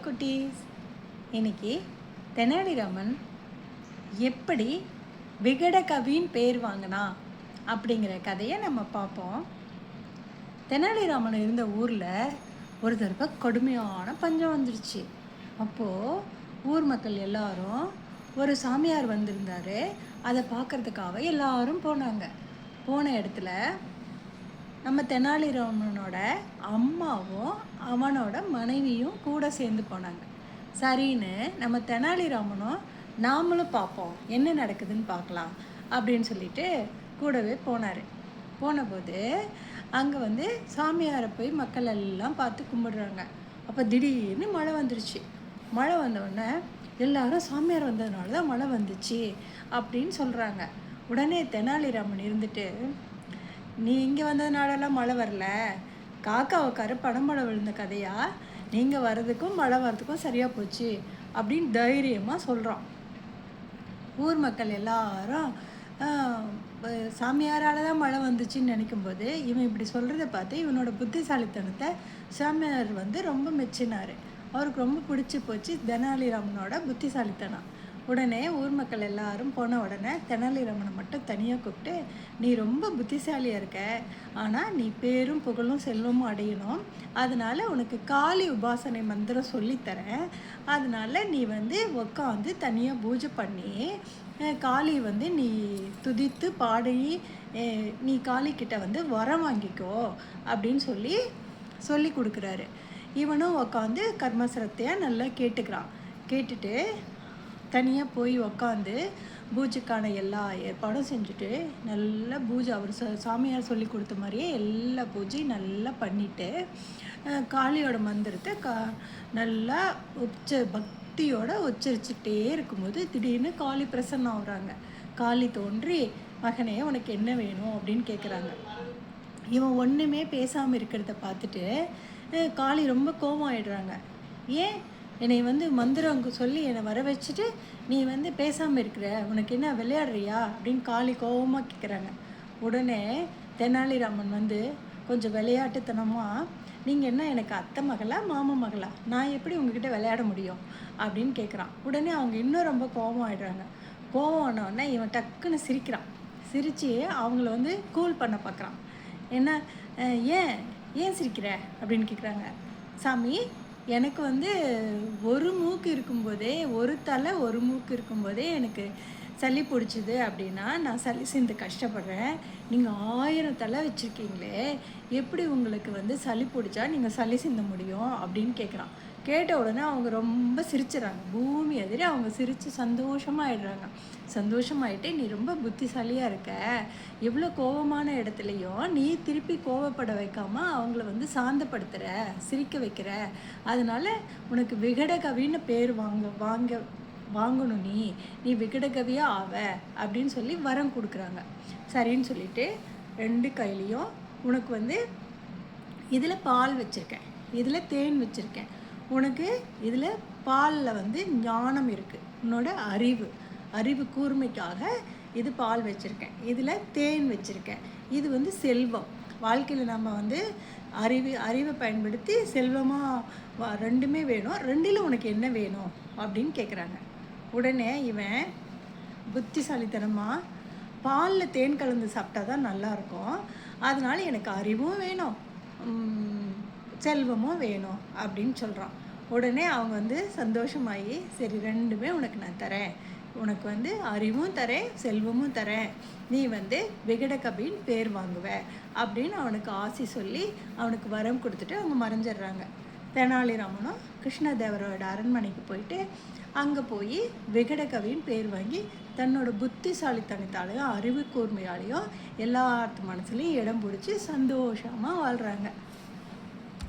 குட்டீஸ், இன்னைக்கு தெனாலிராமன் எப்படி விகடகவின்னு பேர் வாங்கினா அப்படிங்கிற கதையை நம்ம பார்ப்போம். தெனாலிராமன் இருந்த ஊரில் ஒரு தடவை கடுமையான பஞ்சம் வந்துடுச்சு. அப்போது ஊர் மக்கள் எல்லாரும் ஒரு சாமியார் வந்திருந்தார். அதை பார்க்குறதுக்காக எல்லாரும் போனாங்க. போன இடத்துல நம்ம தெனாலிராமனோட அம்மாவும் அவனோட மனைவியும் கூட சேர்ந்து போனாங்க. சரின்னு நம்ம தெனாலிராமனும் நாமளும் பார்ப்போம் என்ன நடக்குதுன்னு பார்க்கலாம் அப்படின்னு சொல்லிட்டு கூடவே போனார். போனபோது அங்கே சாமியாரை போய் மக்கள் எல்லாம் பார்த்து கும்பிடுறாங்க. அப்போ திடீர்னு மழை வந்துடுச்சு. மழை வந்தோடனே எல்லாரும் சாமியார் வந்ததுனால தான் மழை வந்துச்சு அப்படின்னு சொல்கிறாங்க. உடனே தெனாலிராமன் இருந்துட்டு, நீ இங்கே வந்ததுனாலலாம் மழை வரல, காக்காவுக்காரு பனமழை விழுந்த கதையா, நீங்கள் வர்றதுக்கும் மழை வர்றதுக்கும் சரியாக போச்சு அப்படின்னு தைரியமாக சொல்கிறான். ஊர் மக்கள் எல்லாரும் சாமியாரால் தான் மழை வந்துச்சுன்னு நினைக்கும்போது இவன் இப்படி சொல்கிறத பார்த்து இவனோட புத்திசாலித்தனத்தை சாமியார் ரொம்ப மெச்சினார். அவருக்கு ரொம்ப பிடிச்சி போச்சு தெனாலிராமனோட புத்திசாலித்தனம். உடனே ஊர் மக்கள் எல்லாரும் போன உடனே தெனாலிராமனை மட்டும் தனியாக கூப்பிட்டு, நீ ரொம்ப புத்திசாலியாக இருக்க, ஆனால் நீ பேரும் புகழும் செல்வமும் அடையணும், அதனால் உனக்கு காளி உபாசனை மந்திரம் சொல்லித்தரேன். அதனால் நீ உட்காந்து தனியாக பூஜை பண்ணி காளி நீ துதித்து பாடி நீ காளிக்கிட்ட வரம் வாங்கிக்கோ அப்படின்னு சொல்லி கொடுக்குறாரு. இவனும் உட்காந்து கர்மசிரத்தையாக நல்லா கேட்டுக்கிறான். கேட்டுட்டு தனியாக போய் உக்காந்து பூஜைக்கான எல்லா ஏற்பாடும் செஞ்சுட்டு நல்லா பூஜை அவர் சாமியார் சொல்லி கொடுத்த மாதிரியே எல்லா பூஜையும் நல்லா பண்ணிவிட்டு காளியோட மந்திரத்தை நல்லா பக்தியோடு உச்சரிச்சுட்டே இருக்கும்போது திடீர்னு காளி பிரசன்னம் ஆகுறாங்க. காளி தோன்றி, மகனே உனக்கு என்ன வேணும் அப்படின்னு கேட்குறாங்க. இவன் ஒன்றுமே பேசாமல் இருக்கிறத பார்த்துட்டு காளி ரொம்ப கோபம் ஆகிடுறாங்க. ஏன் என்னை மந்திரம் சொல்லி என்னை வர வச்சுட்டு நீ பேசாமல் இருக்கிற, உனக்கு என்ன விளையாடுறியா அப்படின்னு காளி கோபமாக கேட்குறாங்க. உடனே தெனாலிராமன் கொஞ்சம் விளையாட்டுத்தனமாக, நீங்கள் என்ன எனக்கு அத்தை மகளா மாமா மகளா, நான் எப்படி உங்ககிட்ட விளையாட முடியும் அப்படின்னு கேட்குறான். உடனே அவங்க இன்னும் ரொம்ப கோபம் ஆகிடுறாங்க. கோபம் ஆனோடனே இவன் டக்குன்னு சிரிக்கிறான். சிரித்து அவங்கள கூல் பண்ண பார்க்குறான். என்ன ஏன் சிரிக்கிற அப்படின்னு கேட்குறாங்க. சாமி, எனக்கு ஒரு மூக்கு இருக்கும்போதே, ஒரு தலை ஒரு மூக்கு இருக்கும்போதே எனக்கு சளி பிடிச்சிது அப்படின்னா நான் சளி சிந்து கஷ்டப்படுறேன். நீங்கள் 1000 தலை வச்சுருக்கீங்களே, எப்படி உங்களுக்கு சளி பிடிச்சா நீங்கள் சளி சிந்த முடியும் அப்படின்னு கேட்குறான். கேட்ட உடனே அவங்க ரொம்ப சிரிச்சிடறாங்க. பூமி எதிரே அவங்க சிரித்து சந்தோஷமாகிடுறாங்க. சந்தோஷமாயிட்டு, நீ ரொம்ப புத்திசாலியாக இருக்க, எவ்வளோ கோபமான இடத்துலையும் நீ திருப்பி கோபப்பட வைக்காமல் அவங்கள சாந்தப்படுத்துகிற, சிரிக்க வைக்கிற, அதனால் உனக்கு விகடகவின்னு பேர் வாங்கணும், நீ விகடகவியாக ஆவ அப்படின்னு சொல்லி வரம் கொடுக்குறாங்க. சரின்னு சொல்லிட்டு 2 கையிலையும் உனக்கு இதில் பால் வச்சுருக்கேன், இதில் தேன் வச்சுருக்கேன், உனக்கு இதில் பாலில் ஞானம் இருக்குது, உன்னோட அறிவு கூர்மைக்காக இது பால் வச்சுருக்கேன், இதில் தேன் வச்சுருக்கேன், இது செல்வம். வாழ்க்கையில் நம்ம அறிவை பயன்படுத்தி செல்வமாக ரெண்டுமே வேணும், ரெண்டில் உனக்கு என்ன வேணும் அப்படின்னு கேட்குறாங்க. உடனே இவன் புத்திசாலித்தனமாக, பாலில் தேன் கலந்து சாப்பிட்டா தான் நல்லாயிருக்கும், அதனால் எனக்கு அறிவும் வேணும் செல்வமும் வேணும் அப்படின்னு சொல்கிறான். உடனே அவங்க சந்தோஷமாகி, சரி ரெண்டுமே உனக்கு நான் தரேன், உனக்கு அறிவும் தரேன் செல்வமும் தரேன், நீ விகடகவின்னு பேர் வாங்குவ அப்படின்னு அவனுக்கு ஆசி சொல்லி அவனுக்கு வரம் கொடுத்துட்டு அவங்க மறைஞ்சிடுறாங்க. தெனாலிராமனும் கிருஷ்ணதேவரோட அரண்மனைக்கு போயிட்டு அங்கே போய் விகடகவின்னு பேர் வாங்கி தன்னோட புத்திசாலித்தனத்தாலையும் அறிவு கூர்மையாலையும் எல்லாத்து மனசுலையும் இடம் பிடிச்சி சந்தோஷமாக வாழ்கிறாங்க.